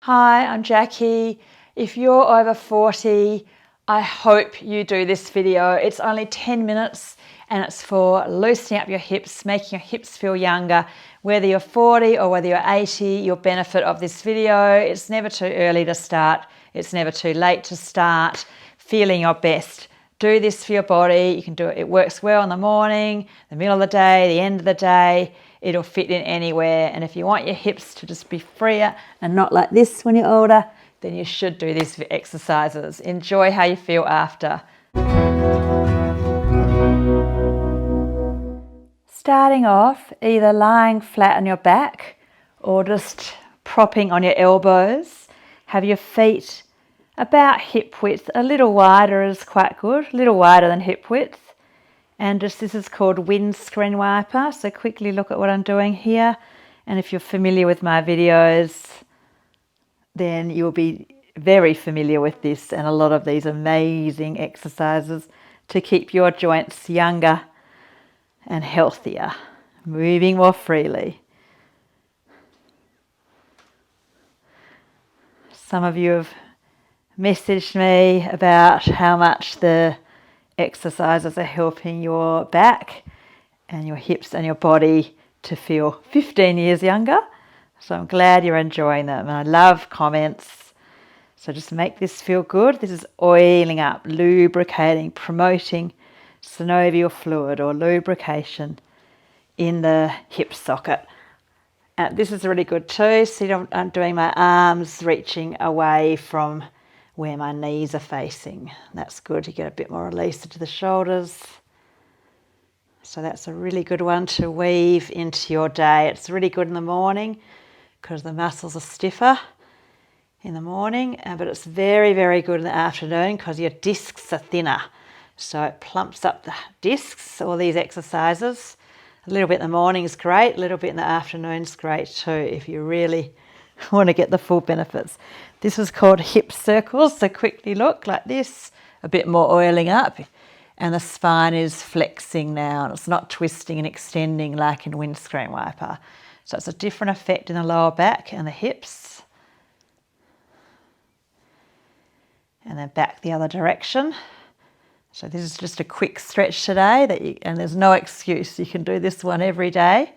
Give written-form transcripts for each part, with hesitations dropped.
Hi, I'm Jackie. If you're over 40, I hope you do this video. It's only 10 minutes and it's for loosening up your hips, making your hips feel younger. Whether you're 40 or whether you're 80, you'll benefit of this video. It's never too early to start. It's never too late to start feeling your best. Do this for your body. You can do it. It works well in the morning, the middle of the day, the end of the day. It'll fit in anywhere. And if you want your hips to just be freer and not like this when you're older, then you should do these exercises. Enjoy how you feel after. Starting off, either lying flat on your back or just propping on your elbows. Have your feet about hip width. A little wider is quite good, a little wider than hip width. And just this is called windscreen wiper. So quickly look at what I'm doing here. And if you're familiar with my videos, then you'll be very familiar with this and a lot of these amazing exercises to keep your joints younger and healthier, moving more freely. Some of you have messaged me about how much the exercises are helping your back and your hips and your body to feel 15 years younger. So I'm glad you're enjoying them. And I love comments. So just make this feel good. This is oiling up, lubricating, promoting synovial fluid or lubrication in the hip socket. And this is really good too. See, I'm doing my arms reaching away from where my knees are facing. That's good. You get a bit more release into the shoulders. So that's a really good one to weave into your day. It's really good in the morning because the muscles are stiffer in the morning, but it's very, very good in the afternoon because your discs are thinner. So it plumps up the discs, all these exercises. A little bit in the morning is great, a little bit in the afternoon is great too if you really want to get the full benefits. This is called hip circles, so quickly look like this, a bit more oiling up, and the spine is flexing now, and it's not twisting and extending like in windscreen wiper. So it's a different effect in the lower back and the hips. And then back the other direction. So this is just a quick stretch today, and there's no excuse. You can do this one every day.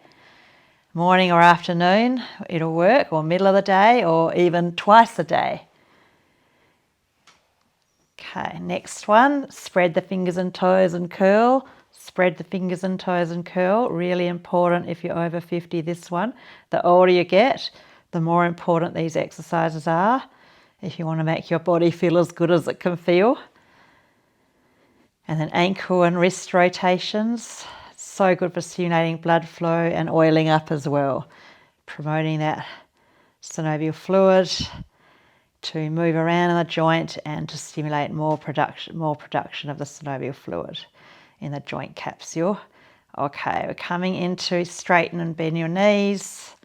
Morning or afternoon, it'll work, or middle of the day, or even twice a day. Okay, next one, spread the fingers and toes and curl. Spread the fingers and toes and curl, really important if you're over 50, this one. The older you get, the more important these exercises are if you want to make your body feel as good as it can feel. And then ankle and wrist rotations. So good for stimulating blood flow and oiling up as well, promoting that synovial fluid to move around in the joint and to stimulate more production of the synovial fluid in the joint capsule. Okay, we're coming into straighten and bend your knees.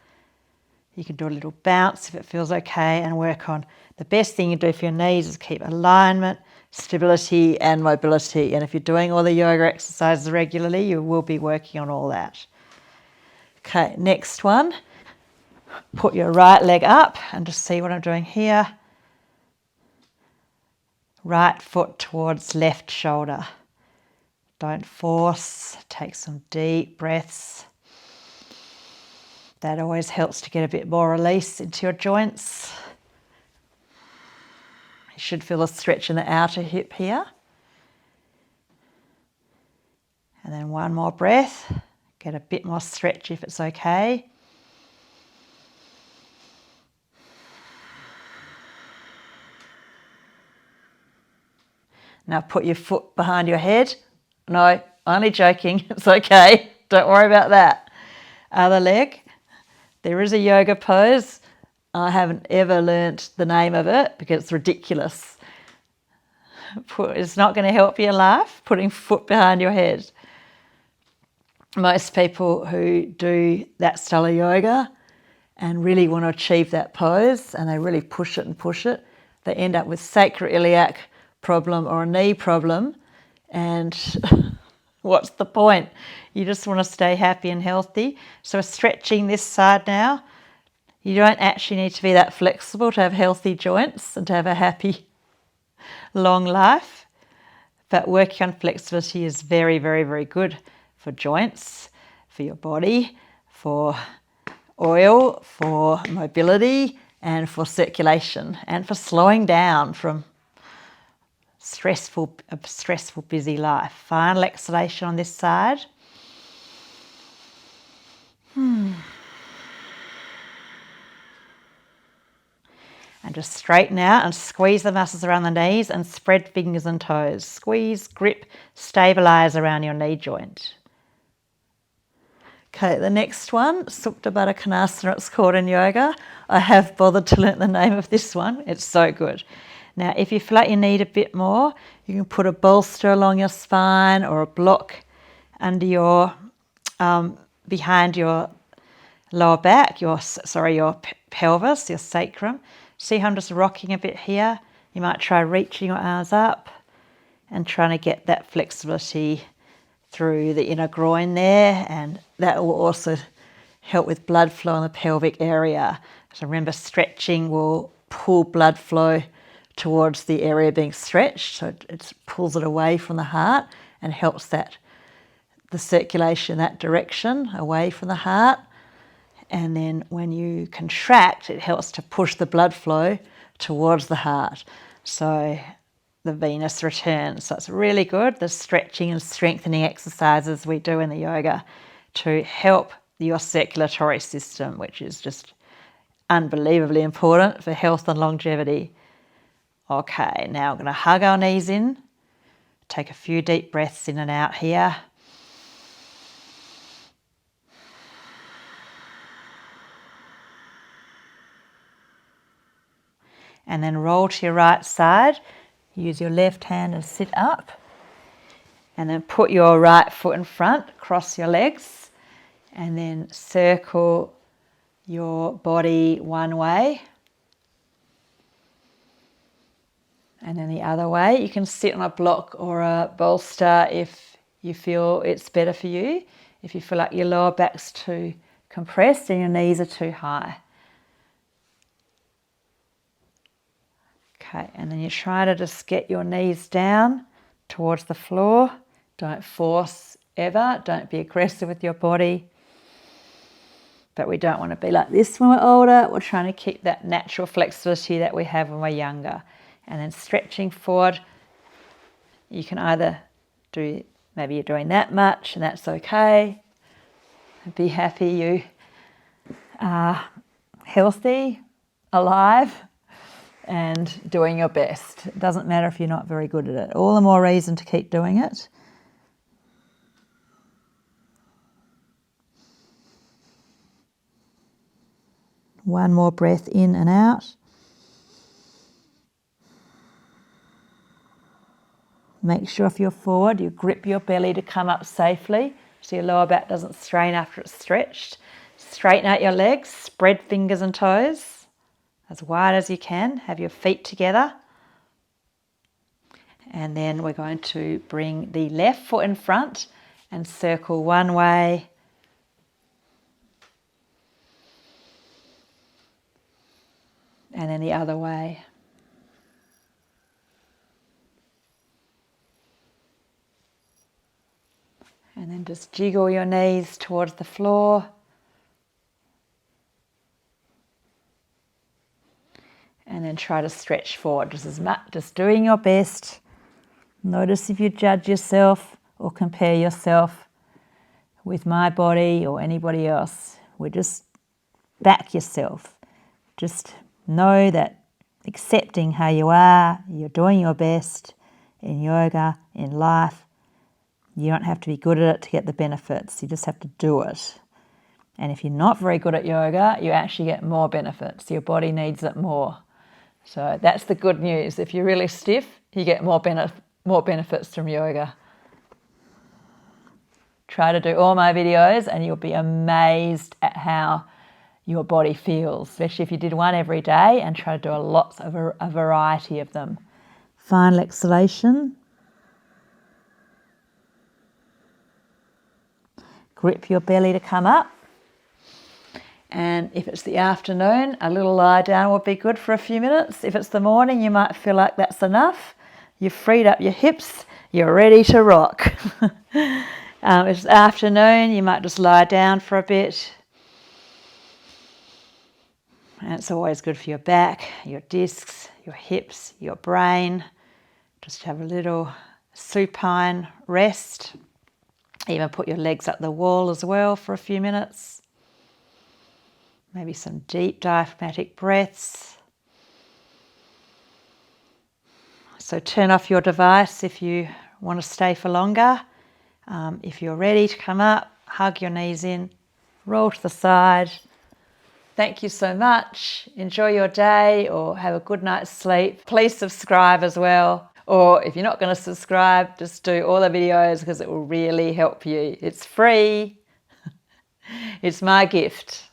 You can do a little bounce if it feels okay and work on the best thing you do for your knees is keep alignment, stability and mobility. And if you're doing all the yoga exercises regularly, you will be working on all that. Okay, next one. Put your right leg up and just see what I'm doing here. Right foot towards left shoulder. Don't force. Take some deep breaths. That always helps to get a bit more release into your joints. You should feel a stretch in the outer hip here. And then one more breath. Get a bit more stretch if it's okay. Now put your foot behind your head. No, only joking. It's okay. Don't worry about that. Other leg. There is a yoga pose. I haven't ever learnt the name of it because it's ridiculous. It's not going to help your life, putting foot behind your head. Most people who do that style of yoga and really want to achieve that pose and they really push it, they end up with sacroiliac problem or a knee problem, and what's the point? You just want to stay happy and healthy. So we're stretching this side now. You don't actually need to be that flexible to have healthy joints and to have a happy, long life. But working on flexibility is very, very, very good for joints, for your body, for oil, for mobility, and for circulation, and for slowing down from a stressful, busy life. Final exhalation on this side. And just straighten out and squeeze the muscles around the knees and spread fingers and toes. Squeeze, grip, stabilize around your knee joint. Okay, the next one, Supta Baddha Konasana, it's called in yoga. I have bothered to learn the name of this one. It's so good. Now, if you feel like you need a bit more, you can put a bolster along your spine or a block under your, behind your lower back, your pelvis, your sacrum. See how I'm just rocking a bit here? You might try reaching your arms up and trying to get that flexibility through the inner groin there, and that will also help with blood flow in the pelvic area. So remember, stretching will pull blood flow towards the area being stretched, so it pulls it away from the heart and helps the circulation that direction away from the heart. And then when you contract, it helps to push the blood flow towards the heart, so the venous returns. So it's really good, the stretching and strengthening exercises we do in the yoga to help your circulatory system, which is just unbelievably important for health and longevity. Okay, now I'm going to hug our knees in, take a few deep breaths in and out here. And then roll to your right side. Use your left hand to sit up. And then put your right foot in front, cross your legs, and then circle your body one way. And then the other way. You can sit on a block or a bolster if you feel it's better for you. If you feel like your lower back's too compressed and your knees are too high. Okay, and then you try to just get your knees down towards the floor. Don't force ever. Don't be aggressive with your body. But we don't want to be like this when we're older. We're trying to keep that natural flexibility that we have when we're younger. And then stretching forward. You can either do, maybe you're doing that much and that's okay. Be happy you are healthy, alive, and doing your best. It doesn't matter if you're not very good at it. All the more reason to keep doing it. One more breath in and out. Make sure if you're forward, you grip your belly to come up safely so your lower back doesn't strain after it's stretched. Straighten out your legs, spread fingers and toes as wide as you can. Have your feet together. And then we're going to bring the left foot in front and circle one way. And then the other way. And then just jiggle your knees towards the floor. And then try to stretch forward just as much, just doing your best. Notice if you judge yourself or compare yourself with my body or anybody else. We just back yourself. Just know that accepting how you are, you're doing your best in yoga, in life. You don't have to be good at it to get the benefits. You just have to do it. And if you're not very good at yoga, you actually get more benefits. Your body needs it more. So that's the good news. If you're really stiff, you get more benefits from yoga. Try to do all my videos and you'll be amazed at how your body feels, especially if you did one every day and try to do a variety of them. Final exhalation. Grip your belly to come up. And if it's the afternoon, a little lie down would be good for a few minutes. If it's the morning, you might feel like that's enough. You've freed up your hips, you're ready to rock. If it's afternoon, you might just lie down for a bit. And it's always good for your back, your discs, your hips, your brain. Just have a little supine rest. Even put your legs up the wall as well for a few minutes. Maybe some deep diaphragmatic breaths. So turn off your device if you want to stay for longer. If you're ready to come up, hug your knees in, roll to the side. Thank you so much. Enjoy your day or have a good night's sleep. Please subscribe as well. Or if you're not going to subscribe, just do all the videos because it will really help you. It's free. It's my gift.